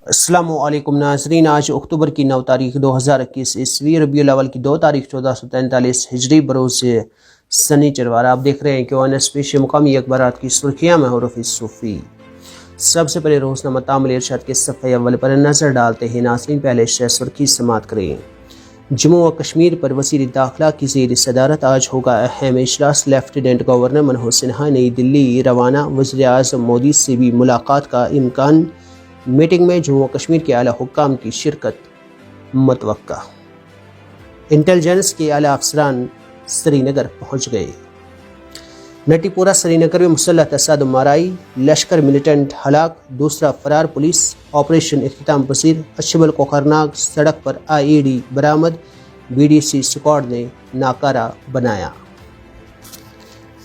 السلام علیکم ناظرین، آج اکتوبر کی 9 تاریخ 2021 عیسوی ربیع الاول کی 2 تاریخ 1443 ہجری بروز سنی چروار آپ دیکھ رہے ہیں کہ ONS پیش مقامی اخبارات کی سرخیاں میں حروف صوفی۔ سب سے پہلے روزنامہ تامل ارشاد کے صفحے اول پر نظر ڈالتے ہیں ناظرین، پہلے شہ سرخی سماعت کریں۔ جموں و کشمیر پر وزیر داخلہ کی زیر صدارت آج ہوگا اہم اجلاس، لیفٹیننٹ گورنر منوہر سنہا نئی دلی روانہ، وزیر اعظم مودی سے بھی ملاقات کا امکان، میٹنگ میں جموں و کشمیر کے اعلیٰ حکام کی شرکت متوقع۔ انٹیلیجنس کے اعلیٰ افسران سری نگر پہنچ گئے۔ نٹی پورہ سری نگر میں مسلح تصادم آرائی، لشکر ملیٹنٹ ہلاک، دوسرا فرار، پولیس آپریشن اختتام پذیر، اشبل کوکرناگ سڑک پر IED برآمد، BDC سکواڈ نے ناکارہ بنایا۔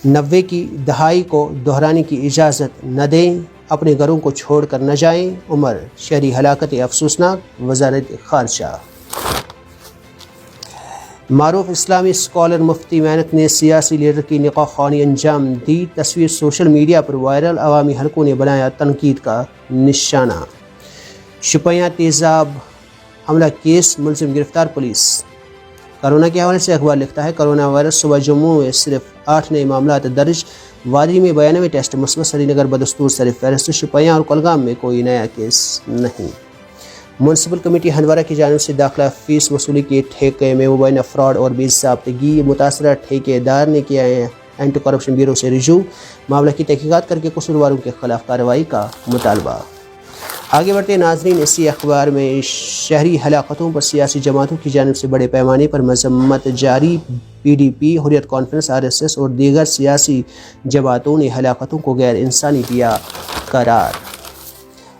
90 کی دہائی کو دہرانے کی اجازت نہ دیں، اپنے گھروں کو چھوڑ کر نہ جائیں، عمر شہری ہلاکتیں افسوسناک، وزارت خارجہ۔ معروف اسلامی اسکالر مفتی مینک نے سیاسی لیڈر کی نکاح خوانی انجام دی، تصویر سوشل میڈیا پر وائرل، عوامی حلقوں نے بنایا تنقید کا نشانہ۔ شوپیاں تیزاب حملہ کیس، ملزم گرفتار، پولیس۔ کرونا کے حوالے سے اخبار لکھتا ہے کرونا وائرس صبح جموں میں صرف 8 نئے معاملات درج، وادی میں 92 ٹیسٹ مثبت، سری نگر بدستور سر فہرست، شوپیاں اور کولگام میں کوئی نیا کیس نہیں۔ میونسپل کمیٹی ہندوارہ کی جانب سے داخلہ فیس وصولی کے ٹھیکے میں مبینہ فراڈ اور بے ضابطگی، متاثرہ ٹھیکے دار نے کیا ہے اینٹی کرپشن بیورو سے رجوع، معاملہ کی تحقیقات کر کے قصورواروں کے خلاف کارروائی کا مطالبہ۔ آگے بڑھتے ناظرین، اسی اخبار میں شہری ہلاکتوں پر سیاسی جماعتوں کی جانب سے بڑے پیمانے پر مذمت جاری، PDP، حریت کانفرنس، RSS اور دیگر سیاسی جماعتوں نے ہلاکتوں کو غیر انسانی دیا قرار۔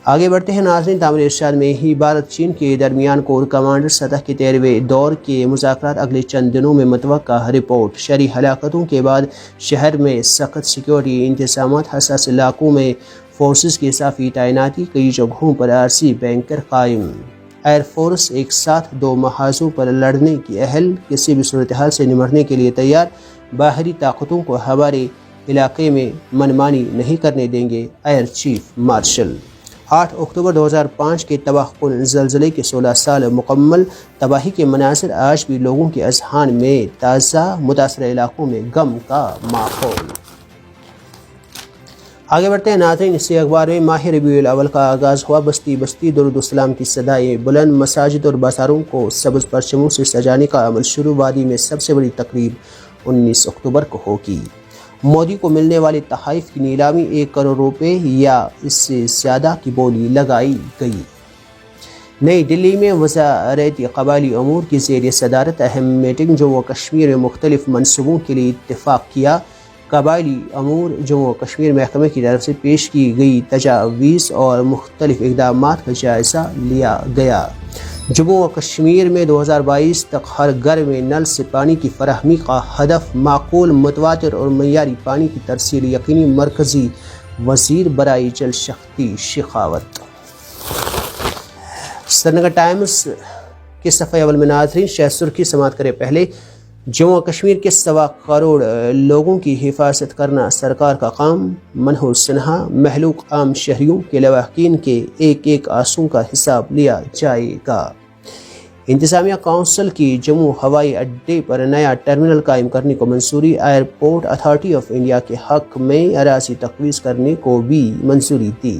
آگے بڑھتے ہیں ناظرین، تامل ارشاد میں ہی بھارت چین کے درمیان کور کمانڈر سطح کے 13ویں دور کے مذاکرات اگلے چند دنوں میں متوقع، رپورٹ۔ شہری ہلاکتوں کے بعد شہر میں سخت سیکیورٹی انتظامات، حساس علاقوں میں فورسز کی اضافی تعیناتی، کئی جگہوں پر RC بینکر قائم۔ ایئر فورس ایک ساتھ 2 محاذوں پر لڑنے کی اہل، کسی بھی صورتحال سے نمٹنے کے لیے تیار، باہری طاقتوں کو ہمارے علاقے میں منمانی نہیں کرنے دیں گے، ایئر چیف مارشل۔ 8 اکتوبر 2005 کے تباہ کن زلزلے کے 16 سال مکمل، تباہی کے مناظر آج بھی لوگوں کے اذہان میں تازہ، متاثرہ علاقوں میں غم کا ماحول۔ آگے بڑھتے ہیں ناظرین، اسی اخبار میں ماہ ربیع الاول کا آغاز ہوا، بستی بستی درود السلام کی صدائیں بلند، مساجد اور بازاروں کو سبز پرچموں سے سجانے کا عمل شروع، وادی میں سب سے بڑی تقریب 19 اکتوبر کو ہوگی۔ مودی کو ملنے والے تحائف کی نیلامی، 1 کروڑ روپے یا اس سے زیادہ کی بولی لگائی گئی۔ نئی دلی میں وزارت قبائلی امور کی زیر صدارت اہم میٹنگ، جموں و کشمیر میں مختلف منصوبوں کے لیے اتفاق کیا، قبائلی امور جموں و کشمیر محکمے کی طرف سے پیش کی گئی تجاویز اور مختلف اقدامات کا جائزہ لیا گیا۔ جموں و کشمیر میں 2022 تک ہر گھر میں نل سے پانی کی فراہمی کا ہدف، معقول، متواتر اور معیاری پانی کی ترسیل یقینی، مرکزی وزیر برائے جل شکتی شخاوت۔ سری نگر ٹائمز کے صفحہ اول میں ناظرین شہ سرخی سماعت کرے پہلے، جموں و کشمیر کے 1.25 کروڑ لوگوں کی حفاظت کرنا سرکار کا کام، منوہر سنہا، مہلوک عام شہریوں کے لواحقین کے ایک ایک آنسو کا حساب لیا جائے گا۔ انتظامیہ کونسل کی جموں ہوائی اڈے پر نیا ٹرمینل قائم کرنے کو منظوری، ایئرپورٹ اتھارٹی آف انڈیا کے حق میں اراضی تفویض کرنے کو بھی منظوری دی۔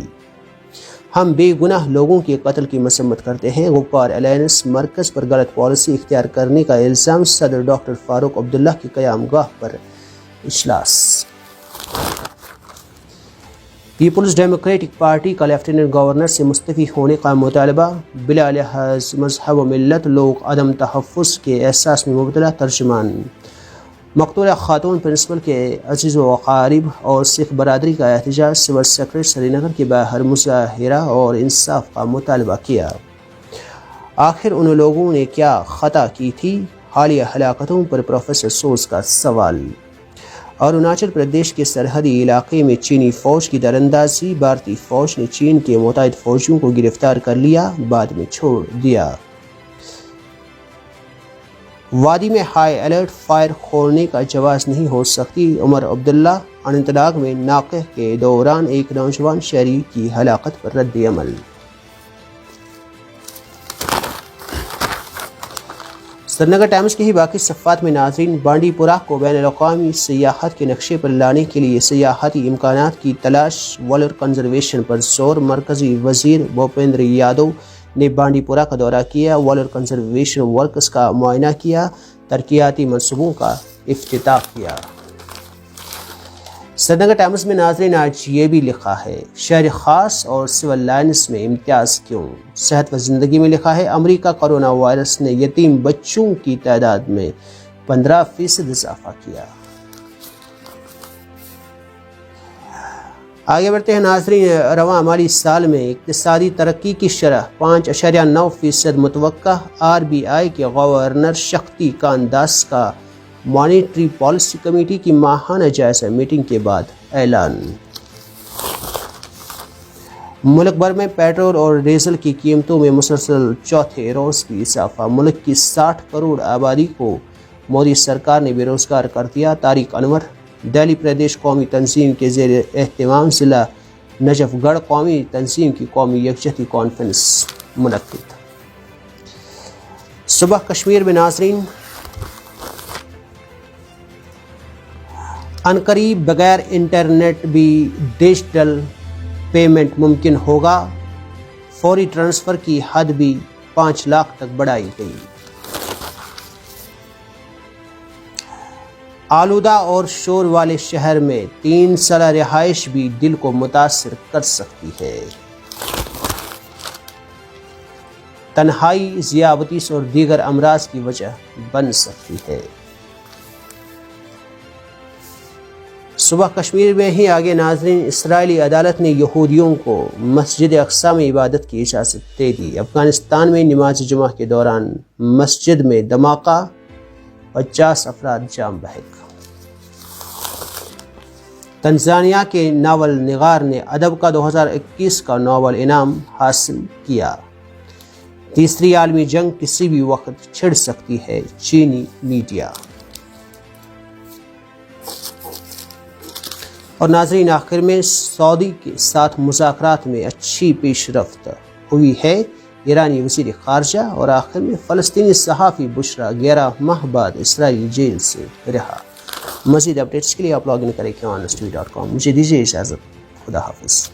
ہم بے گناہ لوگوں کے قتل کی مذمت کرتے ہیں، غفار الائنس مرکز پر غلط پالیسی اختیار کرنے کا الزام، صدر ڈاکٹر فاروق عبداللہ کی قیام گاہ پر اجلاس۔ پیپلز ڈیموکریٹک پارٹی کا لیفٹیننٹ گورنر سے مستعفی ہونے کا مطالبہ، بلا لحاظ مذہب و ملت لوگ عدم تحفظ کے احساس میں مبتلا، ترجمان۔ مقتولہ خاتون پرنسپل کے عزیز و اقارب اور سکھ برادری کا احتجاج، سول سیکرٹریٹ سری نگر کے باہر مظاہرہ اور انصاف کا مطالبہ کیا۔ آخر ان لوگوں نے کیا خطا کی تھی؟ حالیہ ہلاکتوں پر پروفیسر سوز کا سوال۔ اروناچل پردیش کے سرحدی علاقے میں چینی فوج کی دراندازی، بھارتی فوج نے چین کے متعدد فوجیوں کو گرفتار کر لیا، بعد میں چھوڑ دیا۔ وادی میں ہائی الرٹ، فائر کھولنے کا جواز نہیں ہو سکتی، عمر عبداللہ۔ اننت ناگ میں ناقہ کے دوران ایک نوجوان شہری کی ہلاکت پر رد عمل۔ سری نگر ٹائمز کے ہی باقی صفحات میں ناظرین، بانڈی پورہ کو بین الاقوامی سیاحت کے نقشے پر لانے کے لیے سیاحتی امکانات کی تلاش، والر کنزرویشن پر زور۔ مرکزی وزیر بھوپیندر یادو نے بانڈی پورہ کا دورہ کیا، والر کنزرویشن ورکس کا معائنہ کیا، ترقیاتی منصوبوں کا افتتاح کیا۔ سری نگر ٹائمز میں ناظرین آج یہ بھی لکھا ہے، شہر خاص اور سول لائنز میں امتیاز کیوں؟ صحت و زندگی میں لکھا ہے، امریکہ کورونا وائرس نے یتیم بچوں کی تعداد میں 15% اضافہ کیا۔ آگے بڑھتے ہیں ناظرین، رواں مالی سال میں اقتصادی ترقی کی شرح 5.9% متوقع۔ RBI کے گورنر شکتی کانت داس کا مانیٹری پالیسی کمیٹی کی ماہانہ جائزہ میٹنگ کے بعد اعلان۔ ملک بھر میں پیٹرول اور ڈیزل کی قیمتوں میں مسلسل چوتھے روز بھی اضافہ۔ ملک کی 60 کروڑ آبادی کو مودی سرکار نے بے روزگار کر دیا۔ طارق انور۔ دہلی پردیش قومی تنظیم کے زیر اہتمام ضلع نجف گڑھ قومی تنظیم کی قومی یکجہتی کانفرنس منعقد۔ صبح کشمیر میں ناظرین، عنقریب بغیر انٹرنیٹ بھی ڈیجیٹل پیمنٹ ممکن ہوگا۔ فوری ٹرانسفر کی حد بھی 5 لاکھ تک بڑھائی گئی۔ آلودہ اور شور والے شہر میں 3 سالہ رہائش بھی دل کو متاثر کر سکتی ہے۔ تنہائی ذیابیطس اور دیگر امراض کی وجہ بن سکتی ہے۔ صبح کشمیر میں ہی آگے ناظرین، اسرائیلی عدالت نے یہودیوں کو مسجد اقصی میں عبادت کی اجازت دے دی۔ افغانستان میں نماز جمعہ کے دوران مسجد میں دھماکہ، 50 افراد جاں بحق۔ تنزانیہ کے ناول نگار نے ادب کا 2021 کا نوبل انعام حاصل کیا۔ تیسری عالمی جنگ کسی بھی وقت چھڑ سکتی ہے، چینی میڈیا۔ اور ناظرین آخر میں، سعودی کے ساتھ مذاکرات میں اچھی پیش رفت ہوئی ہے، ایرانی وزیر خارجہ۔ اور آخر میں، فلسطینی صحافی بشرا 11 ماہ بعد اسرائیلی جیل سے رہا۔ مزید اپڈیٹس کے لیے آپ لاگ ان کریں kionstv.com۔ مجھے دیجیے اجازت، خدا حافظ۔